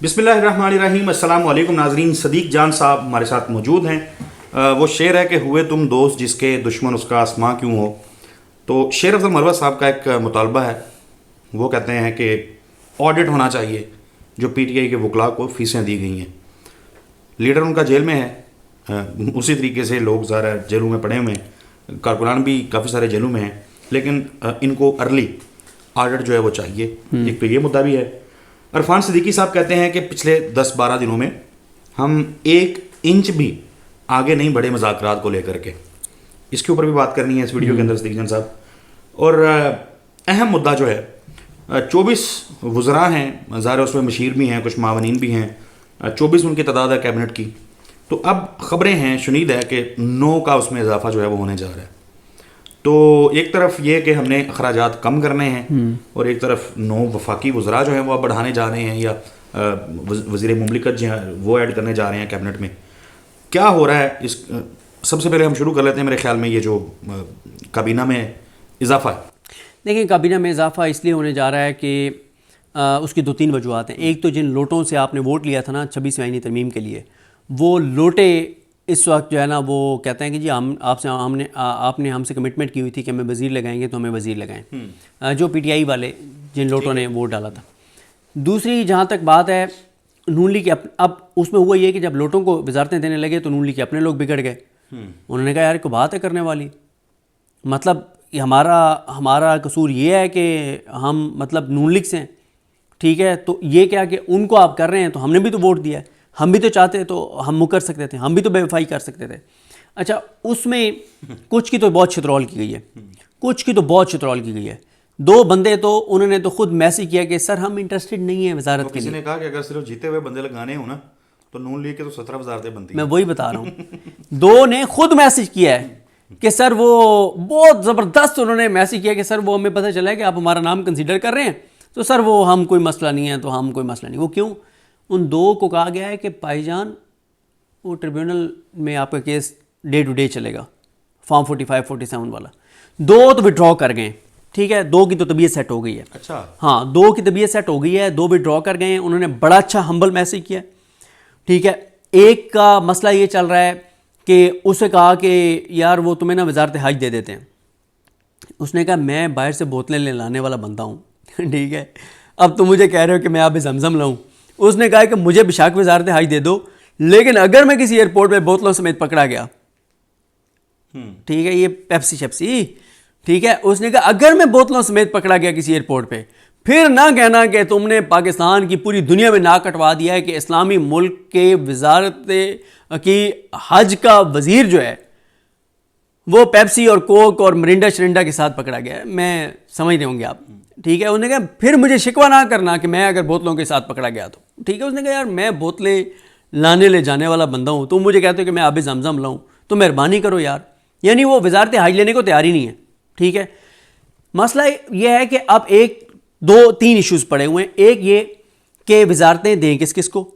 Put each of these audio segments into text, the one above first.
बिस्मिल्लाहिर्रहमानिर्रहीम। अस्सलाम वालेकुम नाजरीन। सदीक जान साहब हमारे साथ मौजूद हैं। वो शेर है कि हुए तुम दोस्त जिसके दुश्मन उसका आसमां क्यों हो। तो शेर अफजल मरवत साहब का एक मुतालबा है। वो कहते हैं कि ऑडिट होना चाहिए जो पीटीआई के वकला को फीसें दी गई हैं। लीडर उनका जेल में है। उसी तरीके से लोग ज़रा जेलों में पड़े हुए हैं, कारकुनान भी काफ़ी सारे जेलों में हैं, लेकिन इनको अर्ली ऑडिट जो है वो चाहिए। एक तो ये मुद्दा भी है। अरफान सिद्दीकी साहब कहते हैं कि पिछले 10-12 दिनों में हम 1 इंच भी आगे नहीं बढ़े मुज़ाकरात को लेकर के। इसके ऊपर भी बात करनी है इस वीडियो के अंदर सिद्दीकी जान साहब। और अहम मुद्दा जो है 24 वज़रा हैं, ज़ाहिर उसमें मशीर भी हैं, कुछ मावनीन भी हैं, 24 उनकी तादाद है कैबिनेट की। तो अब ख़बरें हैं, शुनीद है कि 9 का उसमें इजाफा जो है वो होने जा रहा है। तो एक तरफ ये कि हमने अखराजात कम करने हैं और एक तरफ 9 वफाकी वज़रा जो हैं वो अब बढ़ाने जा रहे हैं, या वज़ीर मुमलिकत जो हैं वो ऐड करने जा रहे हैं कैबिनेट में। क्या हो रहा है इस सबसे पहले हम शुरू कर लेते हैं। मेरे ख्याल में ये जो काबीना में इजाफा है, देखिए काबीना में इजाफा इसलिए होने जा रहा है कि उसकी 2-3 वजूहत हैं। एक तो जिन लोटों से आपने वोट लिया था ना 26वीं आईनी तरमीम के लिए, वो लोटे इस वक्त जो है ना वो कहते हैं कि जी आपने हमसे कमिटमेंट की हुई थी कि हमें वज़ीर लगाएंगे तो हमें वज़ीर लगाएं, जो पीटीआई वाले जिन लोटों ने वोट डाला था। दूसरी जहाँ तक बात है नून लीग के, अब उसमें हुआ ये कि जब लोटों को वजारतें देने लगे तो नून लीग के अपने लोग बिगड़ गए। उन्होंने कहा यार को बात है करने वाली, मतलब हमारा कसूर ये है कि हम मतलब नून लीग से हैं, ठीक है, तो ये क्या कि उनको आप कर रहे हैं तो हमने भी तो वोट दिया है, हम भी तो चाहते तो हम मुकर सकते थे, हम भी तो बेवफाई कर सकते थे। अच्छा, उसमें कुछ की तो बहुत छितरौल की गई है, कुछ की तो बहुत छितरौल की गई है। 2 बंदे तो उन्होंने तो खुद मैसेज किया कि सर हम इंटरेस्टेड नहीं है वजारत के लिए। किसी ने कहा कि अगर सिर्फ जीते हुए बंदे लगाने हो ना तो नून लीग के तो 17 वजारतें बनती हैं। मैं वही बता रहा हूँ 2 ने खुद मैसेज किया है कि सर वो बहुत ज़बरदस्त उन्होंने मैसेज किया कि सर वो हमें पता चला है कि आप हमारा नाम कंसीडर कर रहे हैं, तो सर वो हम कोई मसला नहीं है, तो हम कोई मसला नहीं। वो क्यों? उन 2 को कहा गया है कि भाईजान वो ट्रिब्यूनल में आपका केस डे टू डे चलेगा, फॉर्म 45-47 वाला। 2 तो विड्रॉ कर गए, ठीक है, 2 की तो तबीयत सेट हो गई है। अच्छा, हाँ, 2 की तबीयत सेट हो गई है, 2 विड्रॉ कर गए हैं। उन्होंने बड़ा अच्छा हम्बल मैसेज किया, ठीक है। एक का मसला ये चल रहा है कि उसे कहा कि यार वो तुम्हें ना वजारत हज दे देते हैं। उसने कहा मैं बाहर से बोतलें ले लाने वाला बंदा हूँ ठीक है, अब तुम मुझे कह रहे हो कि मैं आप जमजम लाऊं। उसने कहा कि मुझे बेशक वजारत हज दे दो, लेकिन अगर मैं किसी एयरपोर्ट में बोतलों समेत पकड़ा गया, ठीक है, ये पेप्सी शेप्सी, ठीक है, उसने कहा अगर मैं बोतलों समेत पकड़ा गया किसी एयरपोर्ट पे, फिर ना कहना कि तुमने पाकिस्तान की पूरी दुनिया में ना कटवा दिया है कि इस्लामी मुल्क के वजारत की हज का वजीर जो है वो पेप्सी और कोक और मरिंडा शरिंडा के साथ पकड़ा गया है। मैं समझ रहे होंगे आप, ठीक है। उसने कहा फिर मुझे शिकवा ना करना कि मैं अगर बोतलों के साथ पकड़ा गया तो, ठीक है। उसने कहा यार मैं बोतलें लाने ले जाने वाला बंदा हूँ, तुम मुझे कहते हो कि मैं आबे जमजम लाऊं, तो मेहरबानी करो यार। यानी वो वजारत हज लेने को तैयार ही नहीं है, ठीक है। मसला यह है कि अब 1-2-3 इश्यूज़ पड़े हुए हैं। एक ये कि वजारतें दें किस किस को,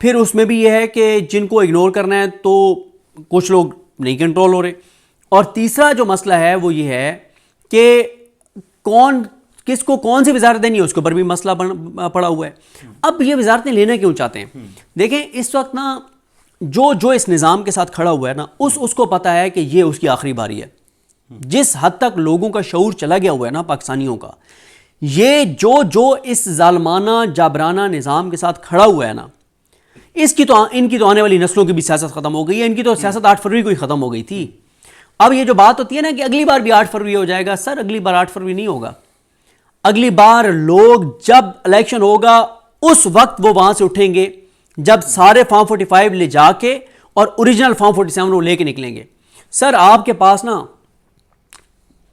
फिर उसमें भी यह है कि जिनको इग्नोर करना है तो कुछ लोग नहीं कंट्रोल हो रहे, और तीसरा जो मसला है वो ये है कि किसको कौन सी वजारत देनी है, उसके ऊपर भी मसला पड़ा हुआ है। अब ये वजारतें लेना क्यों चाहते हैं? देखें इस वक्त ना जो इस निज़ाम के साथ खड़ा हुआ है ना, उसको पता है कि ये उसकी आखिरी बारी है। जिस हद तक लोगों का शऊर चला गया हुआ है ना पाकिस्तानियों का, ये जो इस जालमाना जाबराना निज़ाम के साथ खड़ा हुआ है ना, इनकी तो आने वाली नस्लों की भी सियासत ख़त्म हो गई है। इनकी तो सियासत 8 फरवरी को ही ख़त्म हो गई थी। अब ये जो बात होती है ना कि अगली बार भी 8 फरवरी हो जाएगा, सर अगली बार 8 फरवरी नहीं होगा। अगली बार लोग जब इलेक्शन होगा उस वक्त वो वहां से उठेंगे, जब सारे फॉर्म 45 ले जाके और ओरिजिनल फॉर्म 47 वो लेके निकलेंगे। सर आपके पास ना,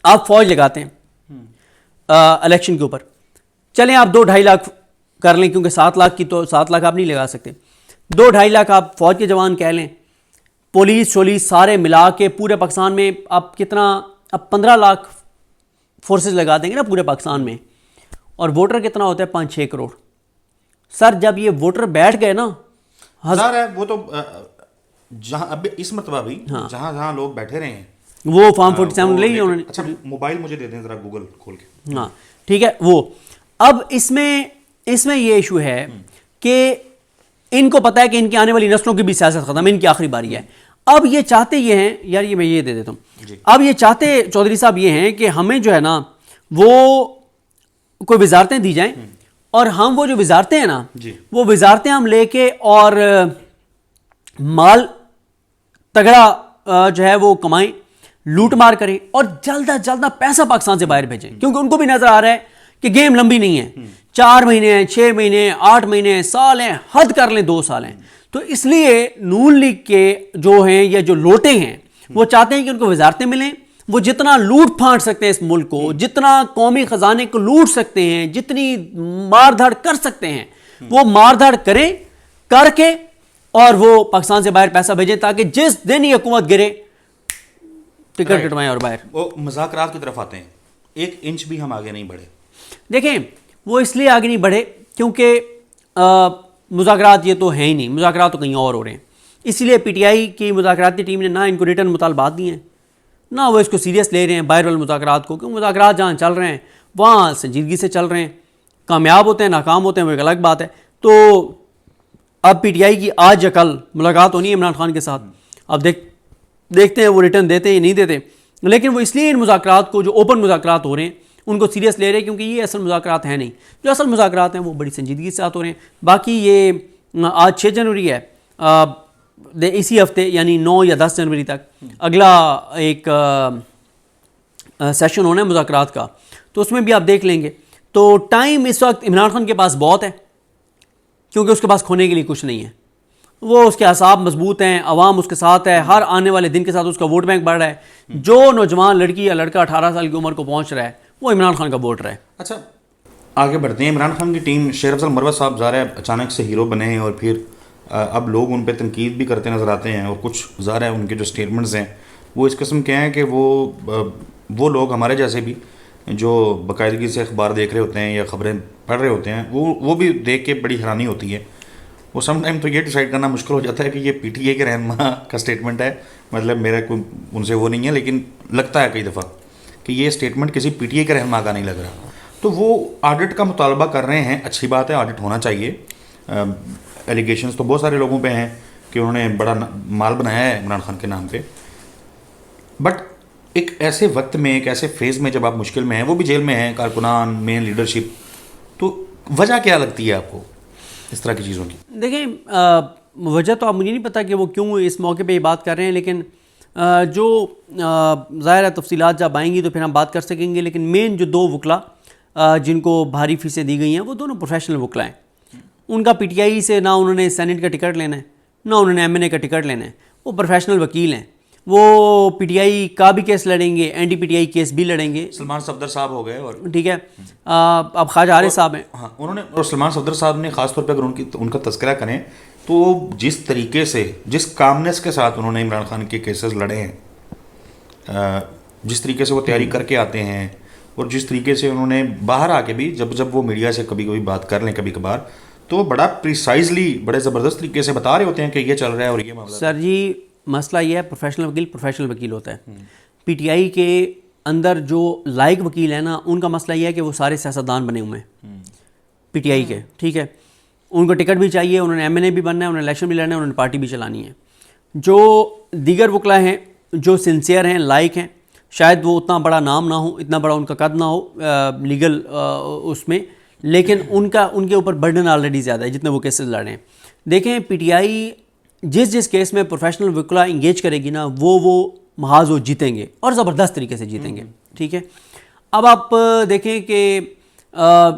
आप फौज लगाते हैं इलेक्शन के ऊपर, चलें आप 2-2.5 लाख कर लें, क्योंकि 7 लाख की तो 7 लाख आप नहीं लगा सकते, 2-2.5 लाख आप फौज के जवान कह लें, पुलिस शोलिस सारे मिला के पूरे पाकिस्तान में आप कितना, अब 15 लाख फोर्सेस लगा देंगे ना पूरे पाकिस्तान में, और वोटर कितना होता है 5-6 करोड़। सर जब ये वोटर बैठ गए ना, हजार है वो तो जहां अब इस मरतबा भी जहां लोग बैठे रहे हैं वो फॉर्म 47 ले लिया उन्होंने। अच्छा मोबाइल मुझे दे दें जरा गूगल खोल के। हाँ ठीक है। वो अब इसमें ये इशू है कि इनको पता है कि इनकी आने वाली नस्लों की भी सियासत खत्म है, इनकी आखिरी बारी है। अब ये चाहते ये हैं, यार ये मैं ये दे देता हूँ, अब ये चाहते चौधरी साहब ये हैं कि हमें जो है ना वो कोई वजारतें दी जाएं और हम वो जो वजारतें हैं ना वो वजारतें हम लेके और माल तगड़ा जो है वो कमाएं, लूट मार करें और जल्द अज जल्द पैसा पाकिस्तान से बाहर भेजें, क्योंकि उनको भी नजर आ रहा है कि गेम लंबी नहीं है, 4 महीने हैं, 6 महीने, 8 महीने, साल हैं, हद कर लें 2 साल हैं। तो इसलिए नून लीग के जो हैं या जो लोटे हैं वो चाहते हैं कि उनको वजारतें मिलें, वो जितना लूट फांट सकते हैं इस मुल्क को, जितना कौमी खजाने को लूट सकते हैं, जितनी मारधाड़ कर सकते हैं वो मारधाड़ करें, करके और वो पाकिस्तान से बाहर पैसा भेजें, ताकि जिस दिन ये हुकूमत गिरे टिकट कटवाएं और बाहर। वो मुज़ाकरात की तरफ आते हैं, 1 इंच भी हम आगे नहीं बढ़े। देखें वो इसलिए आगे नहीं बढ़े क्योंकि मुज़ाकरात ये तो है ही नहीं, मुज़ाकरात तो कहीं और हो रहे हैं। इसलिए पीटीआई की मुज़ाकराती टीम ने ना इनको रिटर्न मुतालबात दिए हैं, ना वो इसको सीरियस ले रहे हैं बाहर वाले मुज़ाकरात को, क्योंकि मुज़ाकरात जहाँ चल रहे हैं वहाँ संजीदगी से चल रहे हैं, कामयाब होते हैं नाकाम होते हैं वो एक अलग बात है। तो अब पीटीआई की आज या कल मुलाकात होनी है इमरान खान के साथ, अब देखते हैं वो रिटर्न देते हैं या नहीं देते, लेकिन वो इसलिए इन मुज़ाकरात को जो ओपन मुज़ाकरात हो रहे हैं उनको सीरियस ले रहे हैं, क्योंकि ये असल मुज़ाकरात हैं नहीं, जो असल मुज़ाकरात हैं वो बड़ी संजीदगी से साथ हो रहे हैं। बाकी ये आज 6 जनवरी है, इसी हफ्ते यानी 9 या 10 जनवरी तक अगला एक सेशन होना है मुज़ाकरात का, तो उसमें भी आप देख लेंगे। तो टाइम इस वक्त इमरान खान के पास बहुत है, क्योंकि उसके पास खोने के लिए कुछ नहीं है, वो उसके असाब मजबूत हैं, अवाम उसके साथ है, हर आने वाले दिन के साथ उसका वोट बैंक बढ़ रहा है। जो नौजवान लड़की या लड़का 18 साल की उम्र को पहुंच रहा है वो इमरान खान का वोटर है। अच्छा, आगे बढ़ते हैं। इमरान खान की टीम, शेर अफजल मरवत साहब ज़ाहिर है अचानक से हीरो बने हैं और फिर अब लोग उन पर तनकीद भी करते नज़र आते हैं, और कुछ ज़ाहिर है उनके जो स्टेटमेंट्स हैं वो इस किस्म के हैं कि वो लोग हमारे जैसे भी जो बाकायदगी से अखबार देख रहे होते हैं या ख़बरें पढ़ रहे होते हैं वो भी देख के बड़ी हैरानी होती है। वो सम टाइम तो ये डिसाइड करना मुश्किल हो जाता है कि ये पीटीए के रहनुमा का स्टेटमेंट है, मतलब मेरा कोई उनसे वो नहीं है, लेकिन लगता है कई दफ़ा कि ये स्टेटमेंट किसी पीटीए के रहनुमा का नहीं लग रहा। तो वो ऑडिट का मुतालबा कर रहे हैं, अच्छी बात है, ऑडिट होना चाहिए। एलिगेशंस तो बहुत सारे लोगों पे हैं कि उन्होंने बड़ा माल बनाया है इमरान खान के नाम पे, बट एक ऐसे वक्त में, एक ऐसे फेज़ में जब आप मुश्किल में हैं, वो भी जेल में हैं, कारकुनान, मेन लीडरशिप, तो वजह क्या लगती है आपको इस तरह की चीज़ों की? देखें वजह तो आप मुझे नहीं पता कि वो क्यों इस मौके पे ये बात कर रहे हैं, लेकिन जो ज़ाहिर है तफसीलात जब आएंगी तो फिर हम बात कर सकेंगे। लेकिन मेन जो 2 वकला जिनको भारी फीसें दी गई हैं वो दोनों प्रोफेशनल वकला हैं। उनका पीटीआई से ना उन्होंने सेनेट का टिकट लेना है, ना उन्होंने एमएनए का टिकट लेना है, वो प्रोफेशनल वकील हैं। वो पीटीआई का भी केस लड़ेंगे, एंटी पीटीआई केस भी लड़ेंगे। सलमान सफदर साहब हो गए, और ठीक है अब ख्वाजा आरिफ साहब हैं। हाँ, उन्होंने, और सलमान सफदर साहब ने ख़ास तौर पे अगर उनका तज़किरा करें तो जिस तरीके से, जिस कामनेस के साथ उन्होंने इमरान खान के केसेस लड़े हैं, जिस तरीके से वो तैयारी करके आते हैं, और जिस तरीके से उन्होंने बाहर आके भी जब वो मीडिया से कभी कभी बात कर लें कभी कभार, तो बड़ा प्रिसाइजली, बड़े ज़बरदस्त तरीके से बता रहे होते हैं कि ये चल रहा है और ये मामला। सर जी मसला ये है, प्रोफेशनल वकील होता है। पीटीआई के अंदर जो लायक वकील है ना, उनका मसला ये है कि वो सारे सियासतदान बने हुए हैं पीटीआई के, ठीक है। उनको टिकट भी चाहिए, उन्होंने एमएनए भी बनना है, उन्होंने इलेक्शन भी लड़ना है, उन्होंने पार्टी भी चलानी है। जो दीगर वकला हैं जो सिंसियर हैं, लायक हैं, शायद वो उतना बड़ा नाम ना हो, इतना बड़ा उनका कद ना हो लीगल उसमें, लेकिन उनके ऊपर बर्डन ऑलरेडी ज़्यादा है जितने वो केसेस लड़ रहे हैं। देखें पीटीआई जिस केस में प्रोफेशनल वकला इंगेज करेगी ना, वो महाज वो जीतेंगे और ज़बरदस्त तरीके से जीतेंगे, ठीक है। अब आप देखें कि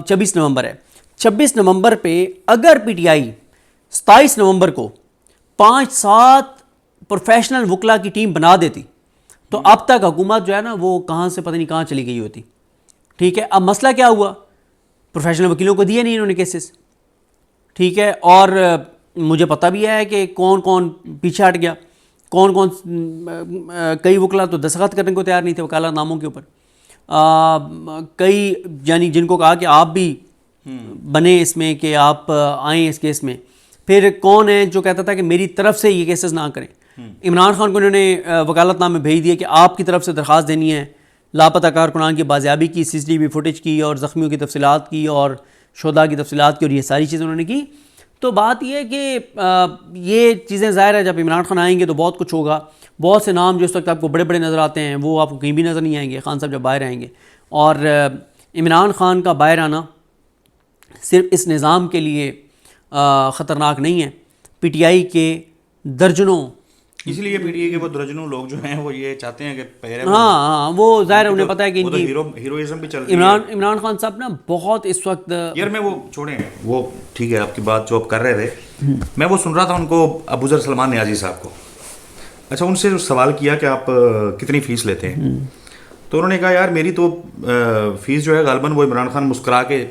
26 नवंबर है, 26 नवंबर पे अगर पीटीआई 27 नवंबर को 5-7 प्रोफेशनल वकला की टीम बना देती तो अब तक हुकूमत जो है ना वो कहाँ से पता नहीं कहाँ चली गई होती, ठीक है। अब मसला क्या हुआ, प्रोफेशनल वकीलों को दिए नहीं इन्होंने केसेस, ठीक है। और मुझे पता भी है कि कौन कौन पीछे हट गया, कौन कौन कई वकला तो दस्तखत करने को तैयार नहीं थे वकालत नामों के ऊपर, कई यानी जिनको कहा कि आप भी बने इसमें कि आप आएँ इस केस में। फिर कौन है जो कहता था कि मेरी तरफ से ये केसेस ना करें। इमरान खान को इन्होंने वकालतनामे भेज दिए कि आपकी तरफ से दरख्वास्त देनी है, लापता कारकुनान की बाजियाबी की, CCTV फुटेज की, और ज़ख्मियों की तफसीलात की, और शुहदा की तफसीलात की, और ये सारी चीज़ें उन्होंने की। तो बात ये है कि ये चीज़ें ज़ाहिर है जब इमरान खान आएंगे तो बहुत कुछ होगा। बहुत से नाम जो इस वक्त आपको बड़े बड़े नज़र आते हैं वो आपको कहीं भी नज़र नहीं आएंगे खान साहब जब बाहर आएंगे। और इमरान खान का बाहर आना सिर्फ इस निज़ाम के लिए ख़तरनाक नहीं है, पीटीआई के दर्जनों, इसलिए पीटीआई के वो दर्जनों लोग जो हैं वो ये चाहते हैं कि पहले हाँ वो ज़ाहिर है उन्हें पता है कि वो तो इनकी हीरोइज्म भी चल रही है। इमरान खान साहब ना बहुत इस वक्त यार मैं वो छोड़ें, वो ठीक है आपकी बात जो आप कर रहे थे, मैं वो सुन रहा था उनको अबूजर सलमान नियाजी साहब को, अच्छा उनसे जो सवाल किया कि आप कितनी फ़ीस लेते हैं, तो उन्होंने कहा यार मेरी तो फ़ीस जो है गालबन वो इमरान खान मुस्कुरा के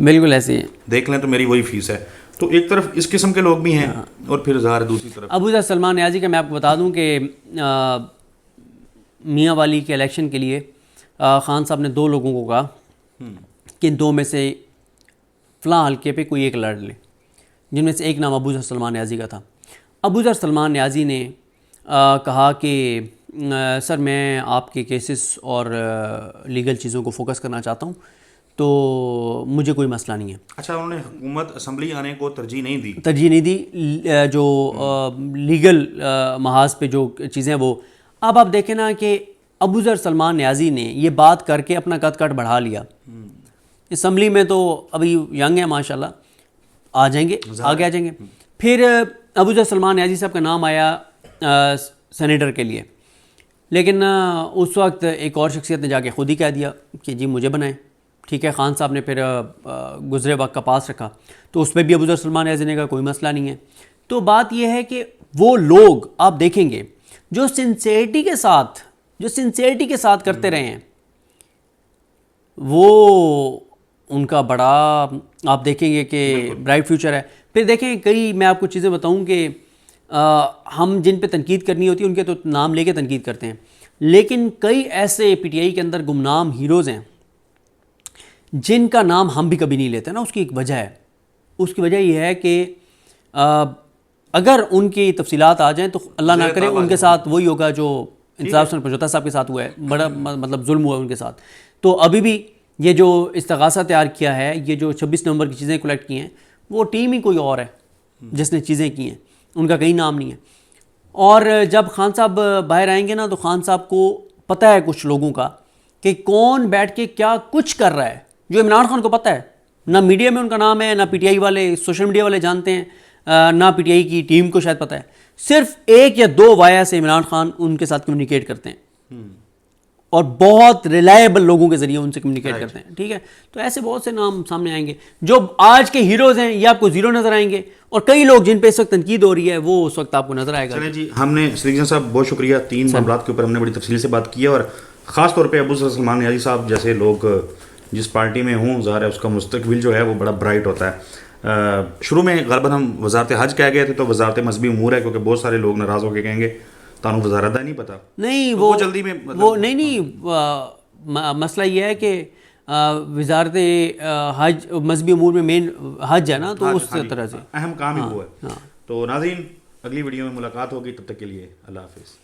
बिल्कुल ऐसे ही देख लें तो मेरी वही फ़ीस है। तो एक तरफ इस किस्म के लोग भी हैं और फिर ज़ाहिर दूसरी तरफ अबूजर सलमान नियाजी का मैं आपको बता दूं कि मियाँ वाली के इलेक्शन के लिए खान साहब ने 2 लोगों को कहा कि इन 2 में से फ़लाँ हल्के पे कोई एक लड़ ले, जिनमें से एक नाम अबूजर सलमान नियाजी का था। अबूजर सलमान नियाजी ने कहा कि सर मैं आपके केसेस और लीगल चीज़ों को फोकस करना चाहता हूँ, तो मुझे कोई मसला नहीं है। अच्छा उन्होंने हुकूमत असम्बली आने को तरजीह नहीं दी, जो लीगल महाज पे जो चीज़ें वो, अब आप देखें ना कि अबूजर सलमान नियाजी ने ये बात करके अपना कद काट बढ़ा लिया। असम्बली में तो अभी यंग है माशाल्लाह, आ जाएंगे, आगे आ जाएंगे। फिर अबूजर सलमान नियाजी साहब का नाम आया सेनेटर के लिए, लेकिन उस वक्त एक और शख्सियत ने जाके ख़ुद ही कह दिया कि जी मुझे बनाएं। ठीक है, खान साहब ने फिर गुजरे वक्त का पास रखा, तो उस पर भी अबूजर सलमान नियाजी ने कहा कोई मसला नहीं है। तो बात यह है कि वो लोग आप देखेंगे जो सिंसेरिटी के साथ करते रहे हैं, वो उनका बड़ा आप देखेंगे कि ब्राइट फ्यूचर है। फिर देखें कई मैं आपको चीज़ें बताऊं कि हम जिन पे तनकीद करनी होती है उनके तो नाम लेके तनकीद करते हैं, लेकिन कई ऐसे पीटीआई के अंदर गुमनाम हीरोज़ हैं जिनका नाम हम भी कभी नहीं लेते ना। उसकी एक वजह है, उसकी वजह यह है कि अगर उनकी तफसीलात आ जाएँ तो अल्लाह ना करे उनके साथ वही होगा जो इंतज़ाम हुसैन पजोता साहब के साथ हुआ है, बड़ा मतलब जुल्म हुआ उनके साथ। तो अभी भी ये जो इस्तगासा तैयार किया है, ये जो 26 नवंबर की चीज़ें कलेक्ट की हैं, वो टीम ही कोई और है जिसने चीज़ें की हैं, उनका कहीं नाम नहीं है। और जब खान साहब बाहर आएंगे ना तो खान साहब को पता है कुछ लोगों का कि कौन बैठ के क्या कुछ कर रहा है, जो इमरान खान को पता है। ना मीडिया में उनका नाम है, ना पीटीआई वाले सोशल मीडिया वाले जानते हैं, ना पीटीआई की टीम को शायद पता है। सिर्फ 1 या 2 वाया से इमरान खान उनके साथ कम्युनिकेट करते हैं और बहुत रिलायबल लोगों के जरिए उनसे कम्युनिकेट करते हैं। ठीक है, तो ऐसे बहुत से नाम सामने आएंगे जो आज के हीरोज़ हैं, ये आपको ज़ीरो नज़र आएंगे, और कई लोग जिन पे इस वक्त तनकीद हो रही है वो उस वक्त आपको नजर आएगा। चलें जी, हमने सदीक साहब बहुत शुक्रिया, 3 मामलात के ऊपर हमने बड़ी तफसील से बात की है, और ख़ास तौर पे अबूजर सलमान नियाजी साहब जैसे लोग जिस पार्टी में हों, ज़ाहिर है उसका मुस्तकबिल जो है वो बड़ा ब्राइट होता है। शुरू में ग़ालिबन हम वजारत हज कह गए थे, तो वजारत मजहबी उमूर है, क्योंकि बहुत सारे लोग नाराज़ होकर कहेंगे तानू वजारत नहीं पता। नहीं, तो वो जल्दी में वो नहीं मसला ये है कि वजारत हज मजहबी उमूर में मेन हज है ना, तो उस तरह से अहम काम ही वो है। हाँ। तो नाज़रीन, अगली वीडियो में मुलाकात होगी, तब तक के लिए अल्लाह हाफिज़।